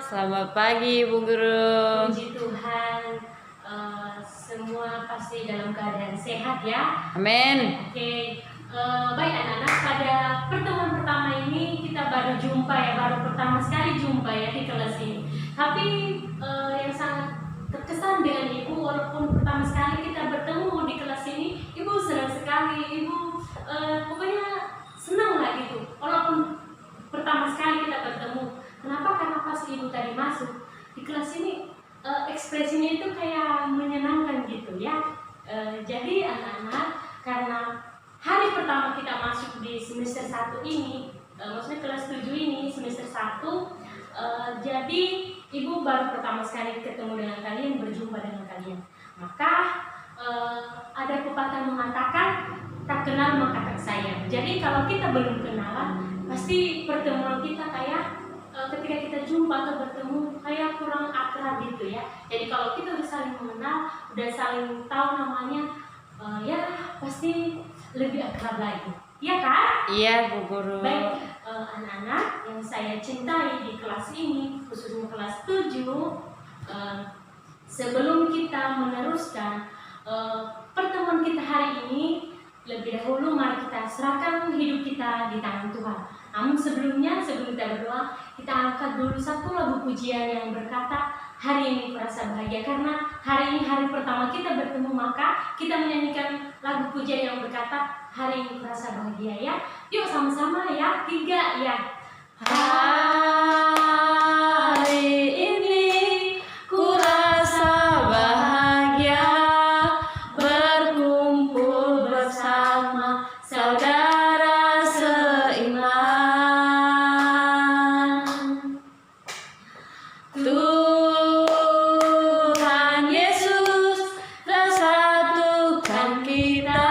Selamat pagi Ibu Guru. Puji Tuhan, semua pasti dalam keadaan sehat ya. Amin. Oke, baik anak-anak, pada pertemuan pertama ini kita baru jumpa ya, baru pertama sekali jumpa ya di kelas ini. Tapi yang sangat terkesan dengan Ibu, walaupun pertama sekali kita bertemu di kelas ini, Ibu senang sekali, Ibu pokoknya senang lah gitu. Walaupun pertama sekali kita bertemu. Kenapa? Karena pas Ibu tadi masuk di kelas ini ekspresinya itu kayak menyenangkan gitu ya. Jadi anak-anak, karena hari pertama kita masuk di semester 1 ini, maksudnya kelas 7 ini semester 1, jadi Ibu baru pertama sekali ketemu dengan kalian, berjumpa dengan kalian. Maka ada pepatah mengatakan tak kenal maka tak sayang. Jadi kalau kita belum kenalan, pasti pertemuan kita kayak ketika kita jumpa atau bertemu kayak kurang akrab gitu ya. Jadi kalau kita udah saling mengenal, udah saling tahu namanya, ya pasti lebih akrab lagi. Iya kan? Iya Bu Guru. Baik, anak-anak yang saya cintai di kelas ini, khususnya kelas 7, sebelum kita meneruskan pertemuan kita hari ini, lebih dahulu mari kita serahkan hidup kita di tangan Tuhan. Namun sebelum kita berdoa, kita angkat dulu satu lagu pujian yang berkata, hari ini kurasa bahagia. Karena hari ini hari pertama kita bertemu, maka kita menyanyikan lagu pujian yang berkata, hari ini kurasa bahagia ya. Yuk sama-sama ya, 3 ya. Hari ini kurasa bahagia berkumpul bersama saudara seiman. Tuhan Yesus telah satukan kita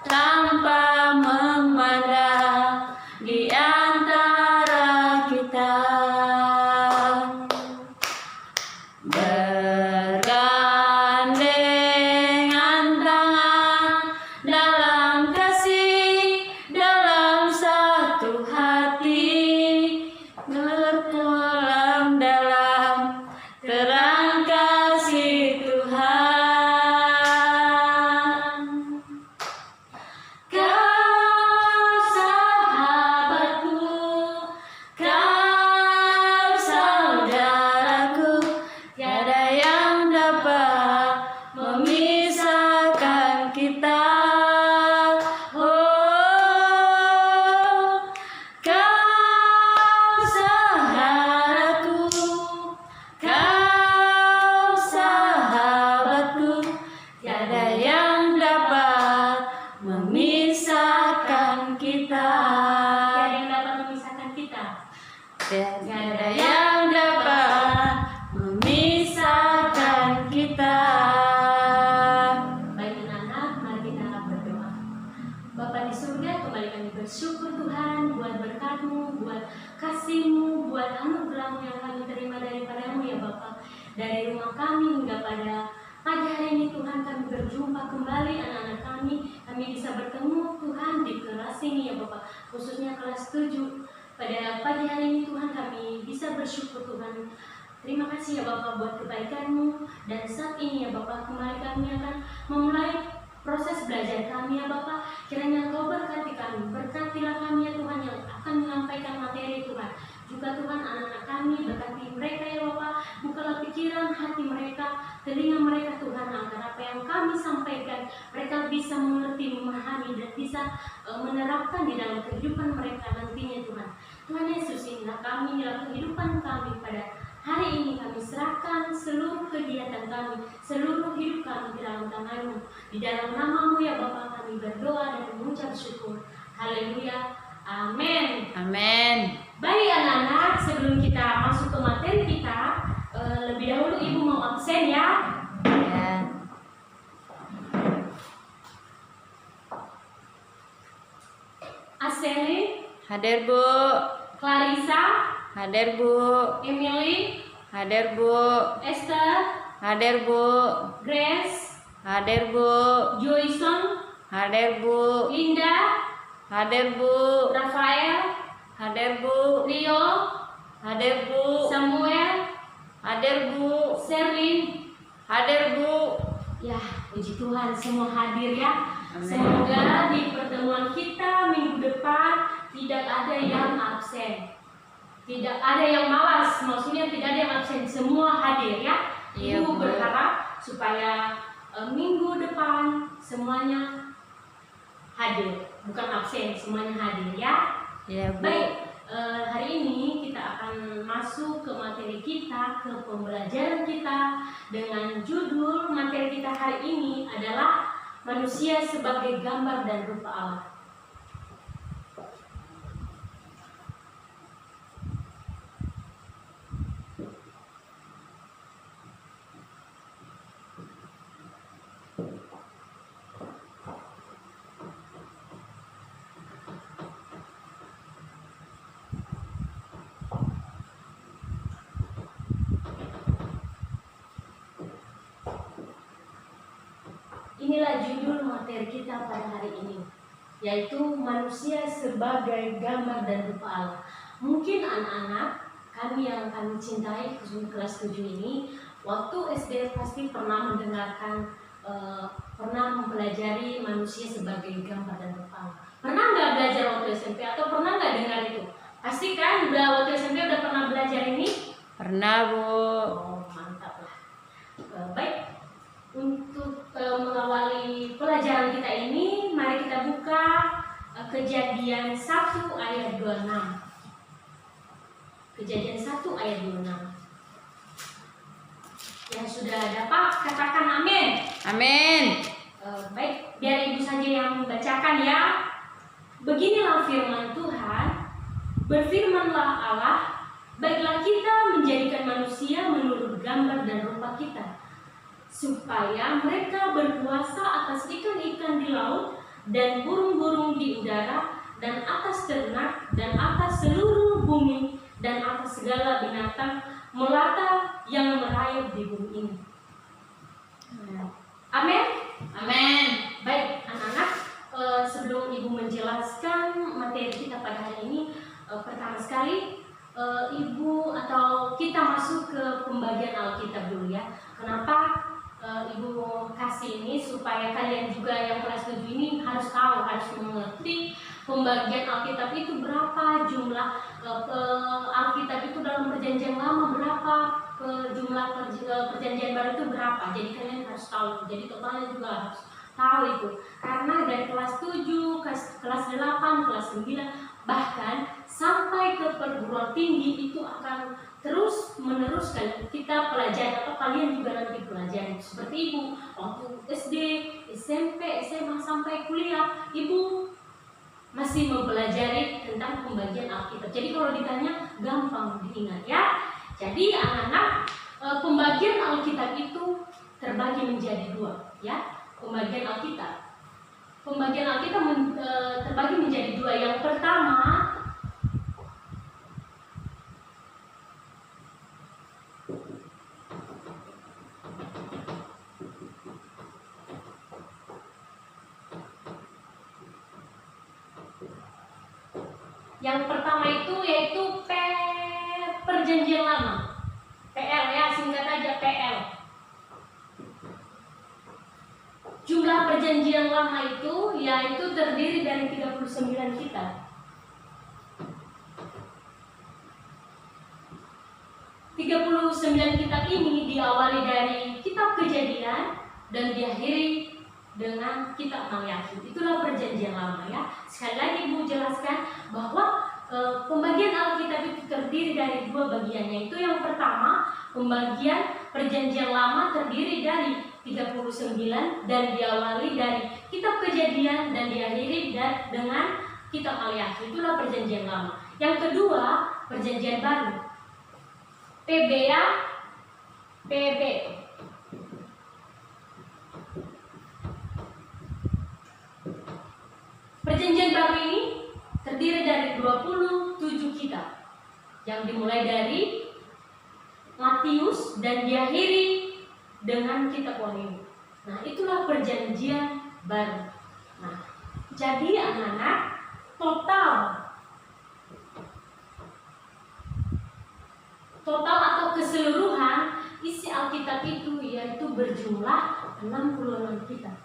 tanpa memandang di antara kita. Bergandengan tangan dalam kasih, dalam satu hati, berpulang dalam terang kasih Tuhan. Kau sahabatku, kau saudaraku, tiada yang dapat memisahkan kita. Oh, kau saudaraku, kau sahabatku, tiada yang dapat memisahkan kita. Tiada yang dapat memisahkan kita. Tiada yang dapat memisahkan kita. Baik anak-anak, mari kita berdoa. Bapa di surga, kembali kami bersyukur Tuhan buat berkat-Mu, buat kasih-Mu, buat anugerah-Mu yang kami terima daripada-Mu ya Bapa. Dari rumah kami hingga pada pagi hari ini Tuhan, kami berjumpa kembali anak-anak kami. Kami bisa bertemu Tuhan di kelas ini ya Bapak, khususnya kelas 7. Pada pagi hari ini Tuhan, kami bisa bersyukur Tuhan. Terima kasih ya Bapak buat kebaikan-Mu. Dan saat ini ya Bapak, kembali kami akan memulai proses belajar kami ya Bapak. Kiranya Engkau berkati kami, berkatilah kami ya Tuhan yang akan menyampaikan materi Tuhan. Juga Tuhan, anak-anak kami, berkati mereka ya Bapak. Bukalah pikiran hati mereka, telinga mereka Tuhan, agar apa yang kami sampaikan mereka bisa mengerti, memahami, dan bisa menerapkan di dalam kehidupan mereka nantinya Tuhan. Tuhan Yesus, inilah kami, inilah kehidupan kami pada hari ini. Kami serahkan seluruh kegiatan kami, seluruh hidup kami ke dalam tangan-Mu. Di dalam nama-Mu ya Bapa kami berdoa dan mengucap syukur. Haleluya. Amin. Amin. Baik anak-anak, sebelum kita masuk ke materi kita, lebih dahulu Ibu mau absen ya. Ya. Aseli, Hadir Bu. Clarissa, Hadir Bu. Emily, Hadir Bu. Esther, Hadir Bu. Grace, Hadir Bu. Joyson, Hadir Bu. Linda, Hadir Bu. Rafael, Hadir Bu. Rio, Hadir Bu. Samuel, Hadir Bu. Sherlyn. Hadir Bu. Ya, puji Tuhan semua hadir ya. Amin. Semoga di pertemuan kita minggu depan tidak ada yang absen. Tidak ada yang malas, maksudnya tidak ada yang absen, semua hadir ya. Iya, Ibu Bu. berharap supaya minggu depan semuanya hadir, bukan absen, semuanya hadir ya. Iya Bu. Baik, hari ini kita akan masuk ke materi kita, ke pembelajaran kita dengan judul materi kita hari ini adalah manusia sebagai gambar dan rupa Allah. Inilah judul materi kita pada hari ini, yaitu manusia sebagai gambar dan rupa Allah. Mungkin anak-anak kami yang kami cintai kelas 7 ini, waktu SD pasti pernah mendengarkan, pernah mempelajari manusia sebagai gambar dan rupa Allah. Pernah nggak belajar waktu SMP atau pernah nggak dengar itu? Pasti kan waktu SMP udah pernah belajar ini? Pernah Bu. Oh, mantap lah. Baik. Untuk mengawali pelajaran kita ini, mari kita buka Kejadian 1 ayat 26. Kejadian 1 ayat 26. Yang sudah dapat katakan amin. Amin. Baik, biar ibu saja yang membacakan ya. Beginilah firman Tuhan. Berfirmanlah Allah, baiklah kita menjadikan manusia menurut gambar dan rupa kita, supaya mereka berkuasa atas ikan-ikan di laut dan burung-burung di udara dan atas ternak dan atas seluruh bumi dan atas segala binatang melata yang merayap di bumi ini. Amin. Amin. Baik anak-anak, sebelum ibu menjelaskan materi kita pada hari ini, pertama sekali ibu atau kita masuk ke pembagian Alkitab dulu ya. Kenapa ibu kasih ini? Supaya kalian juga yang kelas 7 ini harus tahu, harus mengerti pembagian Alkitab itu berapa, jumlah Alkitab itu dalam perjanjian lama berapa, jumlah perjanjian baru itu berapa. Jadi kalian harus tahu, jadi totalnya juga harus tahu itu. Karena dari kelas 7, kelas 8, kelas 9 bahkan sampai ke perguruan tinggi itu akan terus meneruskan kita pelajari, atau kalian juga nanti pelajari. Seperti ibu waktu SD, SMP, SMA sampai kuliah, ibu masih mempelajari tentang pembagian Alkitab. Jadi kalau ditanya gampang diingat ya. Jadi anak-anak, pembagian Alkitab itu terbagi menjadi 2 ya. Pembagian Alkitab terbagi menjadi 2. Yang pertama, itu yaitu perjanjian lama. PL ya, singkat aja PL. Jumlah perjanjian lama itu yaitu terdiri dari 39 kitab. 39 kitab ini diawali dari kitab Kejadian dan diakhiri dengan kitab Maliaki. Itulah perjanjian lama ya. Sekali lagi Ibu jelaskan bahwa pembagian Alkitab itu terdiri dari 2 bagian, yaitu yang pertama, pembagian perjanjian lama terdiri dari 39 dan diawali dari kitab Kejadian dan diakhiri dengan kitab Maliaki. Itulah perjanjian lama. Yang kedua, perjanjian baru. PB ya, PB. Perjanjian baru ini terdiri dari 27 kitab yang dimulai dari Matius dan diakhiri dengan kitab Wahyu. Nah, itulah perjanjian baru. Nah, jadi anak-anak, total total atau keseluruhan isi Alkitab itu yaitu berjumlah 66 kitab.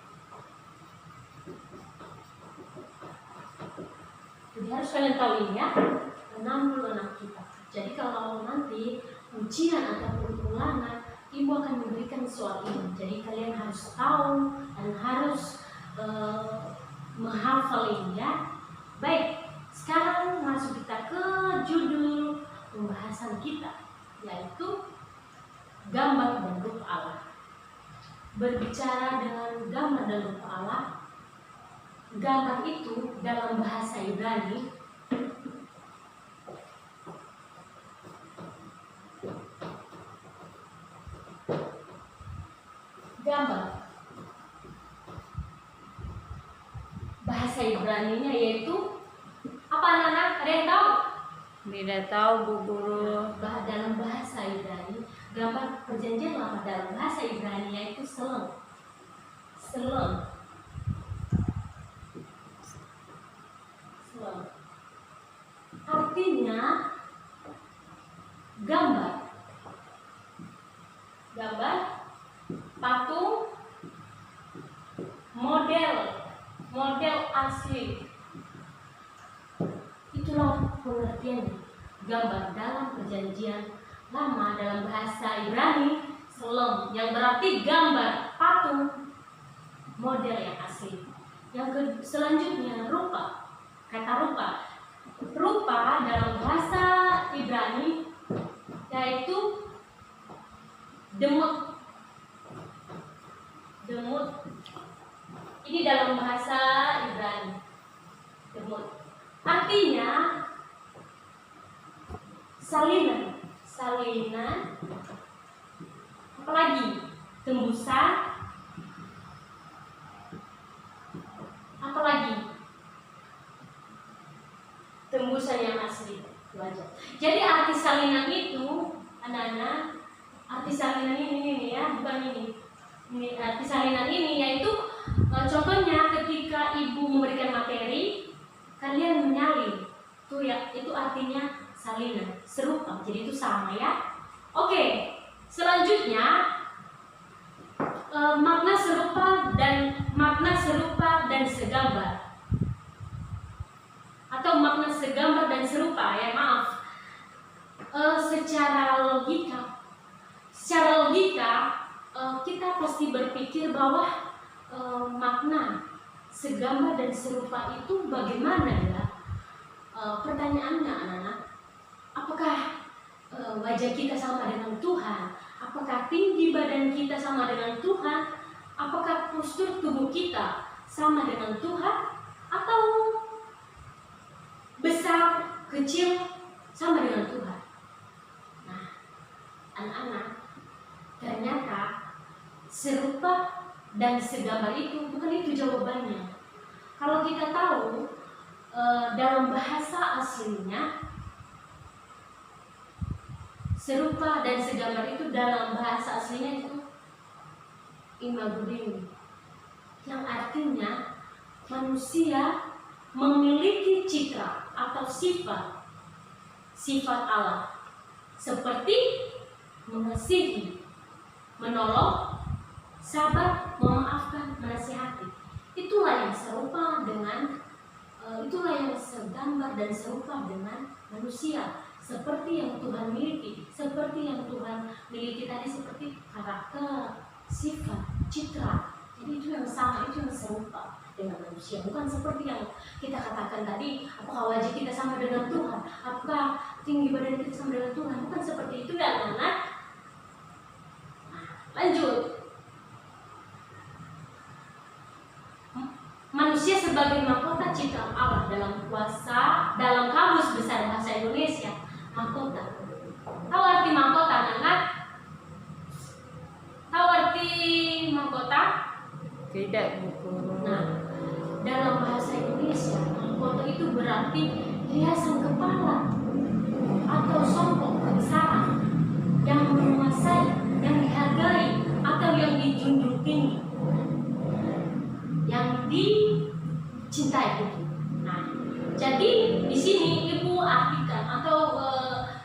Jadi harus kalian tahu ini ya, 66 kitab. Jadi kalau nanti ujian ataupun ulangan, Ibu akan memberikan soal ini. Jadi kalian harus tahu dan harus menghafal ini ya. Baik, sekarang masuk kita ke judul pembahasan kita, yaitu gambar dan rupa Allah. Berbicara dengan gambar dan rupa Allah, gambar itu dalam bahasa Ibrani gambar bahasa Ibraninya yaitu apa anak-anak? Ada yang tahu? Tidak tahu Bu Guru. Dalam bahasa Ibrani, gambar perjanjian lama dalam bahasa Ibrani yaitu selem. Selem. Selem. Artinya gambar. Gambar, patung, model asli. Itulah pengertian gambar dalam perjanjian lama dalam bahasa Ibrani, selem, yang berarti gambar, patung, model yang asli. Yang selanjutnya rupa. Kata rupa. Rupa dalam bahasa Ibrani yaitu demut. Demut. Ini dalam bahasa Ibrani. Demut. Artinya salinan. Salinan. Apalagi? Tembusan. Apalagi? Tembusan yang asli. Itu aja. Jadi arti salinan itu, anak-anak, arti salinan ini ya, bukan ini. Ini arti salinan ini yaitu contohnya ketika ibu memberikan materi, kalian menyalin. Itu artinya salinan, serupa. Jadi itu sama ya. Oke, selanjutnya makna serupa dan segambar. Atau makna segambar dan serupa ya, maaf. Secara logika kita pasti berpikir bahwa makna segambar dan serupa itu bagaimana ya? Pertanyaannya anak-anak, apakah wajah kita sama dengan Tuhan? Apakah tinggi badan kita sama dengan Tuhan? Apakah postur tubuh kita sama dengan Tuhan? Atau besar, kecil sama dengan Tuhan? Nah, anak-anak, ternyata serupa dan segambar itu bukan itu jawabannya. Kalau kita tahu dalam bahasa aslinya serupa dan segambar itu dalam bahasa aslinya itu imago, yang artinya manusia memiliki citra atau sifat Allah seperti mengasihi, menolong, sabar, memaafkan, menasihati. Itulah yang serupa dengan itulah yang segambar dan serupa dengan manusia, seperti yang Tuhan miliki, seperti yang Tuhan miliki tadi, seperti karakter, sifat, citra. Jadi itu yang sama, itu yang serupa dengan manusia, bukan seperti yang kita katakan tadi, apakah wajah kita sama dengan Tuhan, apakah tinggi badan kita sama dengan Tuhan, bukan seperti itu ya anak-anak. Nah, lanjut. Manusia sebagai mahkota ciptaan Allah dalam kamus besar bahasa Indonesia, mahkota. Tahu arti mahkota anak-anak? Tahu arti mahkota? Tidak Bu Guru. Nah, dalam bahasa Indonesia, mahkota itu berarti hiasan kepala atau sombong kebesaran yang menguasai, yang dihargai atau yang dijunjung tinggi, yang dicintai itu. Nah, jadi di sini ibu artikan atau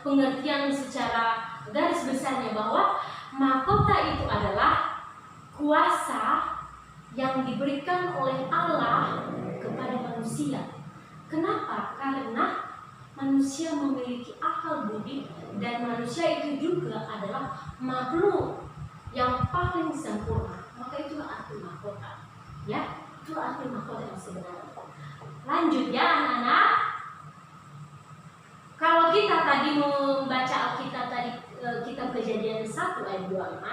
pengertian secara besarnya bahwa mahkota itu adalah kuasa yang diberikan oleh Allah kepada manusia. Kenapa? Karena manusia memiliki akal budi dan manusia itu juga adalah makhluk yang paling sempurna. Maka itulah arti mahkota. Ya, itu arti mahkota yang sebenarnya. Lanjut ya anak-anak. Kalau kita tadi membaca Alkitab tadi kitab Kejadian 1 ayat 26,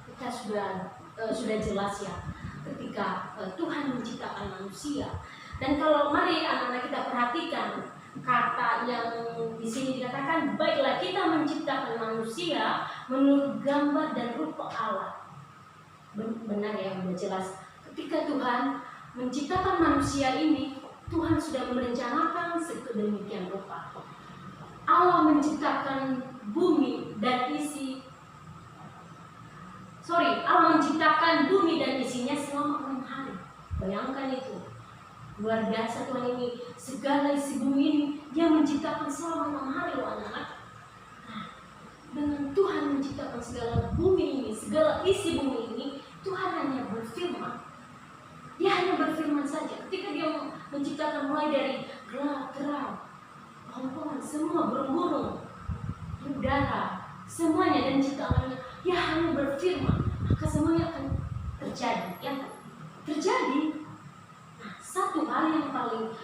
kita sudah jelas ya ketika Tuhan menciptakan manusia. Dan kalau mari anak-anak kita perhatikan kata yang di sini dikatakan, baiklah kita menciptakan manusia menurut gambar dan rupa Allah. Benar ya, sudah jelas. Ketika Tuhan menciptakan manusia ini, Tuhan sudah merencanakan sedemikian rupa. Allah menciptakan bumi dan Allah menciptakan bumi dan isinya selama 6 hari. Bayangkan itu. Luar biasa Tuhan ini, segala isi bumi ini Dia menciptakan selama 6 hari loh anak-anak. Nah, dengan Tuhan menciptakan segala bumi ini, segala isi bumi ini, Tuhan hanya berfirman. Dia hanya berfirman saja. Ketika Dia menciptakan mulai dari gerak-gerak, pohon-pohon, semua burung-burung, di udara, semuanya dan ciptaannya, Dia hanya berfirman, maka semuanya akan terjadi. Ya, terjadi. Satu hal yang paling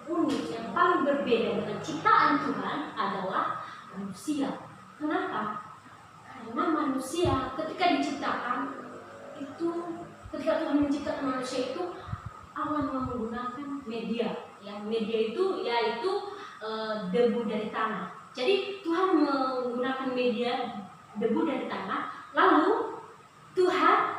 unik, yang paling berbeda dengan ciptaan Tuhan adalah manusia. Kenapa? Karena manusia ketika diciptakan itu, ketika Tuhan menciptakan manusia itu, Allah menggunakan media. Ya, media itu yaitu debu dari tanah. Jadi Tuhan menggunakan media debu dari tanah, lalu Tuhan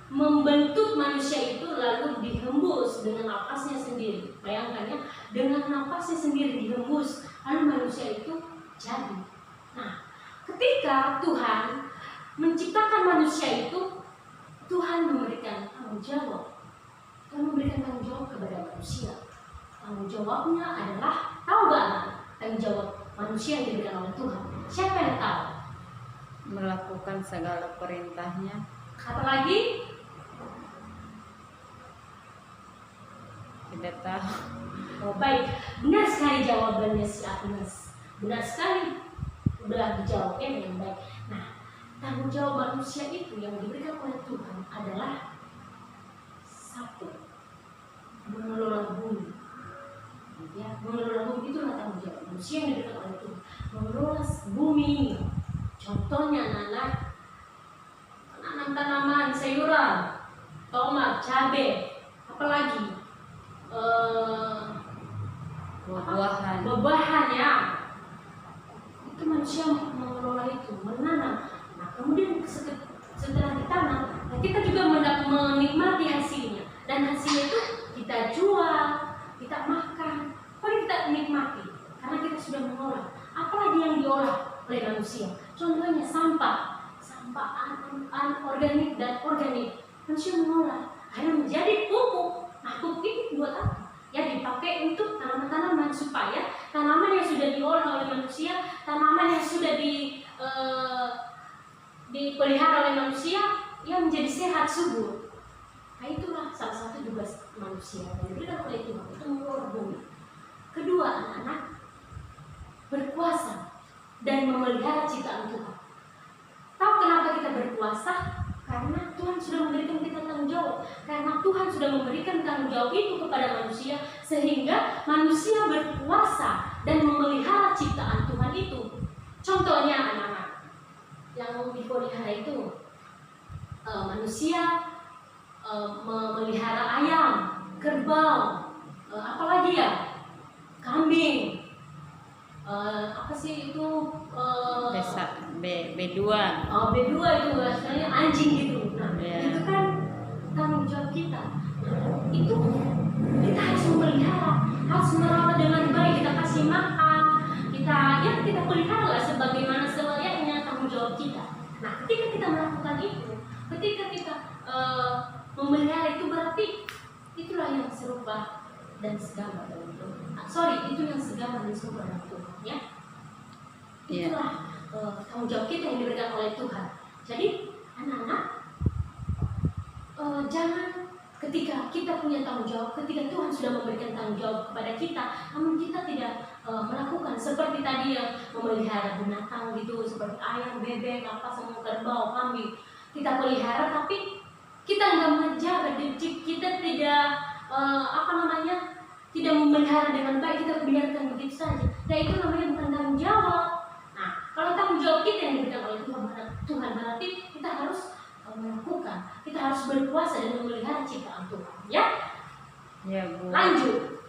membentuk manusia itu lalu dihembus dengan napasnya sendiri. Bayangkan ya, dengan napasnya sendiri dihembus, lalu manusia itu jadi. Nah, ketika Tuhan menciptakan manusia itu, Tuhan memberikan tanggung jawab. Tuhan memberikan tanggung jawab kepada manusia. Tanggung jawabnya adalah, tahu gak tanggung jawab manusia yang diberikan oleh Tuhan? Siapa yang tahu? Melakukan segala perintahnya. Apalagi? Tidak tahu. Oh, baik, benar sekali jawabannya si Agnes. Benar sekali, udah dijawabnya dengan baik. Nah, tanggung jawab manusia itu yang diberikan oleh Tuhan adalah satu, mengelola bumi. Ya, mengelola bumi itulah tanggung jawab manusia yang diberikan oleh Tuhan. Mengelola bumi ini. Contohnya anak-anak, menanam tanaman, sayuran, tomat, cabai, apalagi buah-buahan ya. Itu manusia mengelola itu, menanam. Nah, kemudian setelah ditanam, kita juga menikmati hasilnya. Dan hasilnya itu kita jual, kita makan, paling kita nikmati karena kita sudah mengolah. Apalagi yang diolah oleh manusia? Contohnya sampah anorganik dan organik. Manusia mengolah, akhirnya menjadi pupuk. Nah, pupuk ini buat apa? Ya, dipakai untuk tanaman-tanaman supaya tanaman yang sudah diolah oleh manusia, tanaman yang sudah dipelihara oleh manusia, yang menjadi sehat subur. Nah, itulah salah satu tugas manusia yang diberikan oleh Tuhan untuk mengelola bumi. Kedua, anak-anak berkuasa dan memelihara ciptaan Tuhan. Tahu kenapa kita berkuasa? Karena Tuhan sudah memberikan kita tanggung jawab. Karena Tuhan sudah memberikan tanggung jawab itu kepada manusia, sehingga manusia berkuasa dan memelihara ciptaan Tuhan itu. Contohnya anak-anak yang dipelihara itu, manusia memelihara ayam, kerbau, apalagi ya, kambing. Apa sih itu? B2. Oh, B2 itu sebenarnya anjing gitu. Nah, itu kan tanggung jawab kita. Itu kita harus memelihara, harus merawat dengan baik, kita kasih makan, kita pelihara sebagaimana selayaknya tanggung jawab kita. Nah, ketika kita melakukan itu, ketika kita memelihara itu berarti itulah yang serupa dan segambar dengan Tuhan. Itu yang segambar dan serupa dengan Tuhan, ya. Itulah tanggung jawab kita yang diberikan oleh Tuhan. Jadi anak-anak, jangan ketika kita punya tanggung jawab, ketika Tuhan sudah memberikan tanggung jawab kepada kita, namun kita tidak melakukan seperti tadi yang memelihara binatang gitu, seperti ayam, bebek, apa semua, kerbau, kambing, kita pelihara tapi kita nggak menjaga, kita tidak tidak memelihara dengan baik, kita biarkan begitu saja. Dan itu namanya bukan tanggung jawab. Nah, kalau tanggung jawab kita yang diberikan oleh Tuhan berarti kita harus melakukan, kita harus berpuasa dan memelihara ciptaan Tuhan, ya? Ya, Bu. Lanjut,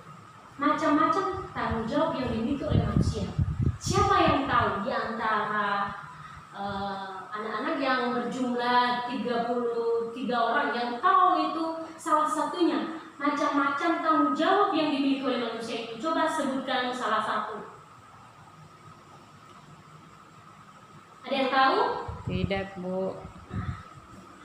macam-macam tanggung jawab yang dimiliki oleh manusia. Siapa yang tahu di antara anak-anak yang berjumlah 33 orang yang tahu itu salah satunya macam-macam tanggung jawab yang dimiliki oleh manusia itu? Coba sebutkan salah satu. Ada yang tahu? Tidak, Bu.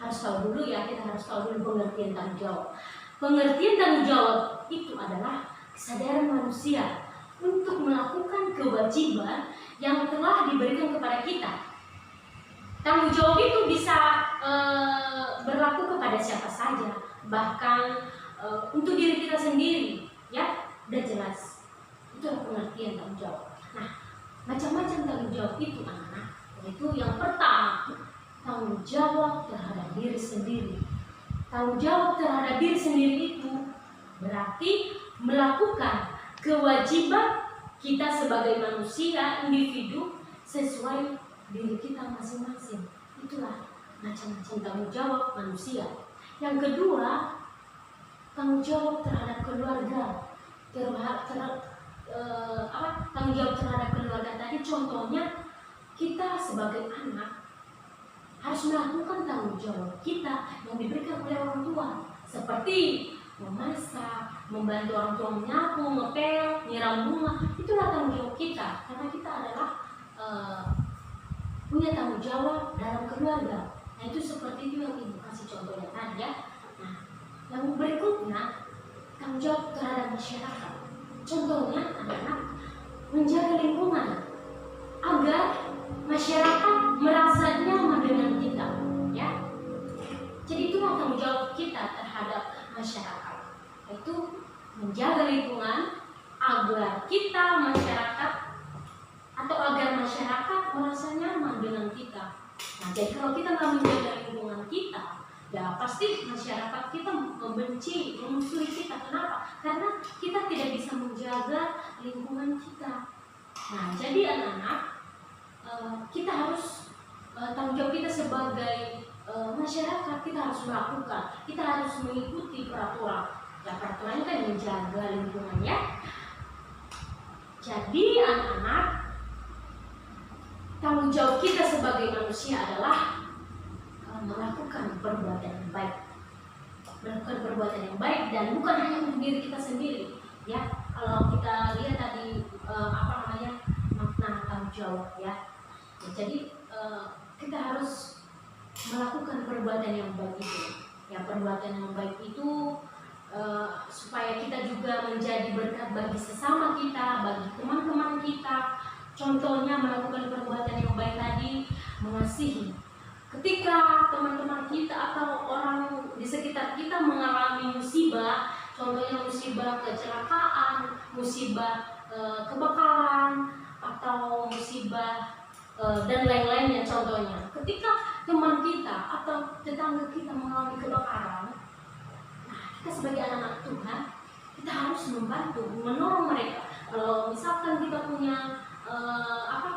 Harus tahu dulu ya, kita harus tahu dulu pengertian tanggung jawab. Pengertian tanggung jawab itu adalah kesadaran manusia untuk melakukan kewajiban yang telah diberikan kepada kita. Tanggung jawab itu bisa berlaku kepada siapa saja, bahkan untuk diri kita sendiri, ya, udah jelas. Itu pengertian tanggung jawab. Nah, macam-macam tanggung jawab itu anak-anak, yaitu yang pertama, tanggung jawab terhadap diri sendiri. Tanggung jawab terhadap diri sendiri itu berarti melakukan kewajiban kita sebagai manusia, individu, sesuai diri kita masing-masing. Itulah macam-macam tanggung jawab manusia. Yang kedua, tanggung jawab terhadap keluarga. Tanggung jawab terhadap keluarga tadi contohnya kita sebagai anak harus melakukan tanggung jawab kita yang diberikan oleh orang tua, seperti memasak, membantu orang tua menyapu, ngepel, nyiram bunga. Itulah tanggung jawab kita, karena kita adalah punya tanggung jawab dalam keluarga. Nah, itu seperti itu yang ibu kasih contohnya tadi, ya. Nah, yang berikutnya tanggung jawab terhadap masyarakat. Contohnya anak-anak menjaga lingkungan agar masyarakat merasa nyaman dengan kita, ya. Jadi itulah tanggung jawab kita terhadap masyarakat, yaitu menjaga lingkungan agar kita masyarakat atau agar masyarakat merasa nyaman dengan kita. Nah, jadi kalau kita nggak menjaga lingkungan kita, ya pasti masyarakat kita membenci, memusuhi kita. Kenapa? Karena kita tidak bisa menjaga lingkungan kita. Nah, jadi anak-anak, kita harus tanggung jawab kita sebagai masyarakat, kita harus melakukan, kita harus mengikuti peraturan. Ya, peraturannya kan menjaga lingkungan, ya. Jadi anak-anak, tanggung jawab kita sebagai manusia adalah melakukan perbuatan yang baik. Melakukan perbuatan yang baik dan bukan hanya untuk diri kita sendiri, ya. Kalau kita lihat tadi makna tanggung jawab, ya. Jadi kita harus melakukan perbuatan yang baik itu. Ya, perbuatan yang baik itu supaya kita juga menjadi berkat bagi sesama kita, bagi teman-teman kita. Contohnya melakukan perbuatan yang baik tadi, mengasihi. Ketika teman-teman kita atau orang di sekitar kita mengalami musibah, contohnya musibah kecelakaan, musibah kebakaran, atau musibah dan lain-lainnya contohnya. Ketika teman kita atau tetangga kita mengalami kebakaran, nah, kita sebagai anak-anak Tuhan, kita harus membantu, menolong mereka. Kalau misalkan kita punya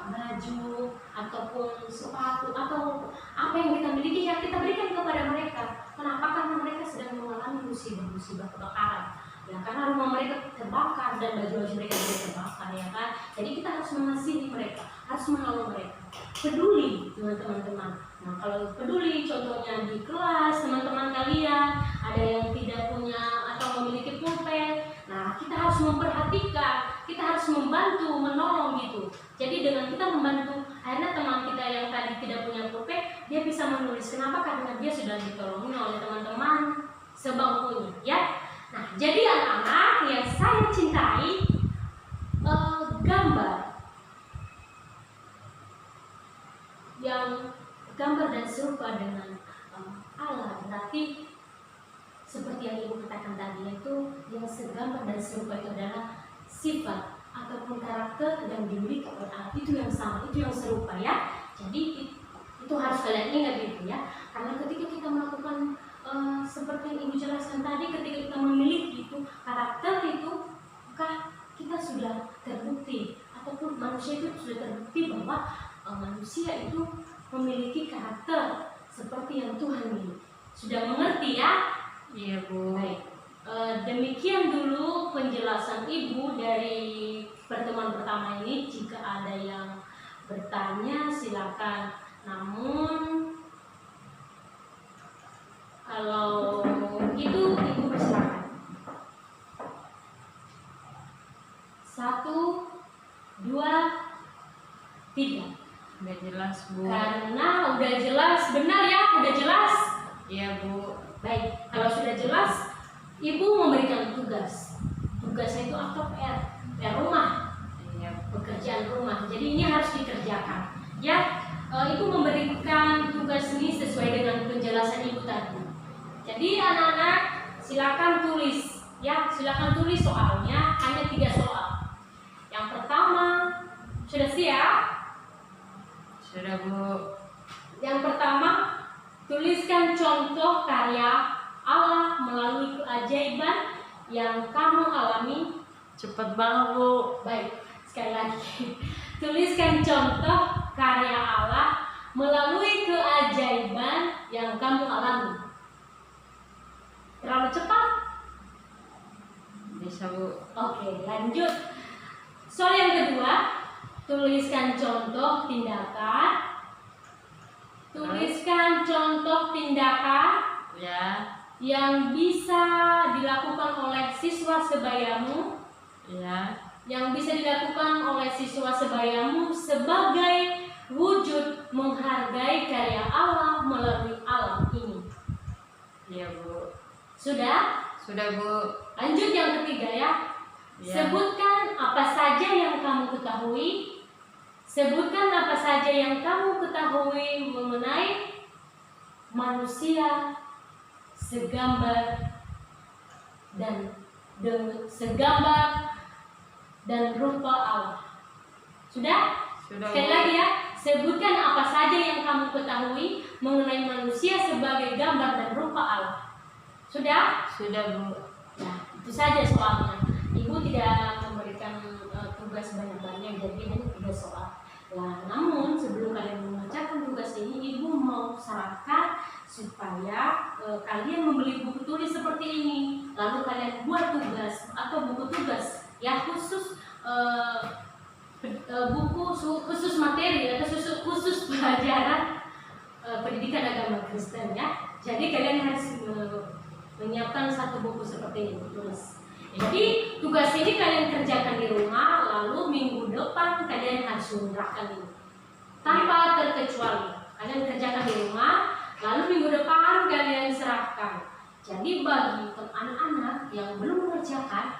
baju ataupun sepatu atau apa yang kita miliki, ya kita berikan kepada mereka. Kenapa? Karena mereka sedang mengalami musibah kebakaran. Ya, karena rumah mereka terbakar dan baju-baju mereka juga terbakar, ya kan. Jadi kita harus mengasihi mereka, harus menolong mereka, peduli dengan teman-teman. Nah, kalau peduli contohnya di kelas teman-teman kalian ada yang tidak punya atau memiliki pulpen, nah kita harus memperhatikan, kita harus membantu, menolong gitu. Jadi dengan kita membantu, akhirnya teman kita yang tadi tidak punya pulpen, dia bisa menulis. Kenapa? Karena dia sudah ditolongi oleh teman-teman sebangkunya, ya. Nah, jadi anak-anak yang saya cintai, gambar yang gambar dan serupa dengan Allah, berarti seperti yang Ibu katakan tadi, yaitu yang segambar dan serupa itu adalah sifat ataupun karakter yang dimiliki oleh Allah, itu yang sama, itu yang serupa ya. Jadi itu harus kalian ingat gitu ya, karena ketika kita melakukan seperti yang Ibu jelaskan tadi, ketika kita memiliki itu karakter itu, maka kita sudah terbukti ataupun manusia itu sudah terbukti bahwa manusia itu memiliki karakter seperti yang Tuhan miliki. Sudah mengerti ya? Iya Bu. Baik. Demikian dulu penjelasan Ibu dari pertemuan pertama ini. Jika ada yang bertanya silakan. Namun kalau itu Ibu bersilakan. 1, 2, 3. Udah jelas Bu. Karena udah jelas, benar ya, udah jelas. Iya Bu. Baik, kalau sudah jelas, Ibu memberikan tugas. Tugasnya itu apa? PR rumah, Iya. pekerjaan rumah. Jadi ini harus dikerjakan. Ya, Ibu memberikan tugas ini sesuai dengan penjelasan Ibu tadi. Jadi anak-anak silakan tulis, ya, silakan tulis soalnya, hanya 3 soal. Yang pertama, sudah siap? Sudah Bu. Yang pertama, tuliskan contoh karya Allah melalui keajaiban yang kamu alami. Cepet banget Bu. Baik, sekali lagi. Tuliskan contoh karya Allah melalui keajaiban yang kamu alami. Terlalu cepat? Bisa Bu. Oke, lanjut. Soal yang kedua, tuliskan contoh tindakan. Tuliskan contoh tindakan Ya. yang bisa dilakukan oleh siswa sebayamu, Ya. yang bisa dilakukan oleh siswa sebayamu sebagai wujud menghargai karya Allah melalui alam ini. Iya Bu. Sudah? Sudah Bu. Lanjut yang ketiga ya. Ya. Sebutkan apa saja yang kamu ketahui. Sebutkan apa saja yang kamu ketahui mengenai manusia segambar dan rupa Allah. Sudah? Sudah Sekali Bu. lagi ya. Sebutkan apa saja yang kamu ketahui mengenai manusia sebagai gambar dan rupa Allah. Sudah? Sudah Bu. Nah, itu saja soalnya. Ibu tidak memberikan tugas banyak-banyak, jadi hanya 3 soal. Nah, namun sebelum kalian mengerjakan tugas ini, Ibu mau sarankan supaya kalian membeli buku tulis seperti ini. Lalu kalian buat tugas atau buku tugas ya khusus buku khusus materi atau khusus pelajaran pendidikan agama Kristen ya. Jadi kalian harus menyiapkan 1 buku seperti ini tulis. Jadi tugas ini kalian kerjakan di rumah, lalu minggu depan kalian harus menyerahkan ini tanpa terkecuali. Kalian kerjakan di rumah, lalu minggu depan kalian serahkan. Jadi bagi anak-anak yang belum mengerjakan,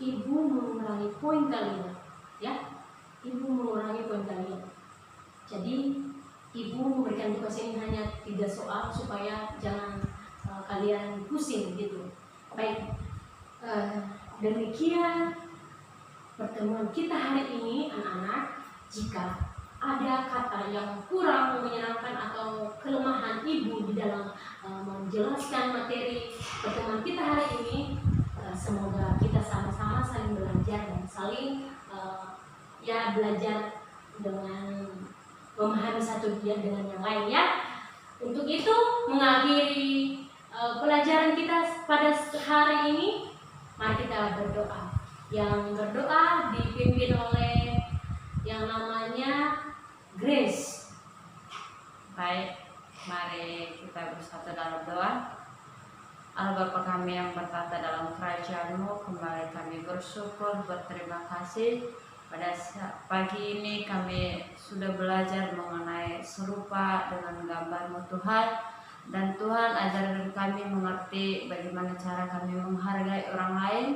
Ibu mengurangi poin kalian, ya. Ibu mengurangi poin kalian. Jadi Ibu memberikan tugas ini hanya 3 soal supaya jangan kalian pusing gitu. Baik. Demikian pertemuan kita hari ini anak-anak. Jika ada kata yang kurang menyenangkan atau kelemahan Ibu di dalam menjelaskan materi pertemuan kita hari ini, semoga kita sama-sama saling belajar dan saling belajar dengan memahami satu dengan yang lain ya. Untuk itu mengakhiri pelajaran kita pada hari ini, mari kita berdoa. Yang berdoa dipimpin oleh yang namanya Grace. Baik, mari kita bersatu dalam doa. Allah Bapa kami yang bertata dalam kerajaan-Mu, kembali kami bersyukur, berterima kasih. Pada pagi ini kami sudah belajar mengenai serupa dengan gambar-Mu Tuhan. Dan Tuhan ajarkan kami mengerti bagaimana cara kami menghargai orang lain.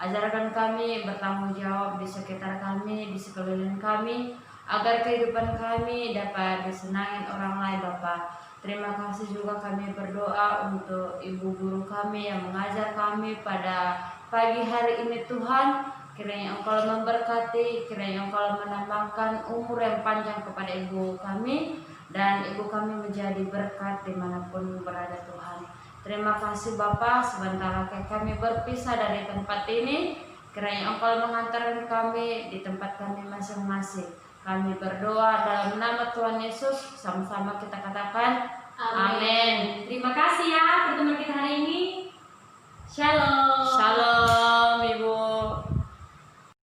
Ajarkan kami bertanggung jawab di sekitar kami, di sekeliling kami. agar kehidupan kami dapat disenangi orang lain Bapa. Terima kasih juga kami berdoa untuk ibu guru kami yang mengajar kami pada pagi hari ini Tuhan. Kiranya Engkau memberkati, kiranya Engkau menambahkan umur yang panjang kepada ibu kami, dan ibu kami menjadi berkat dimanapun berada Tuhan. Terima kasih Bapa, sebentar lagi kami berpisah dari tempat ini. Kiranya Engkau mengantarkan kami di tempat kami masing-masing. Kami berdoa dalam nama Tuhan Yesus, sama-sama kita katakan amin. Terima kasih ya pertemuan kita hari ini. Shalom. Shalom Ibu.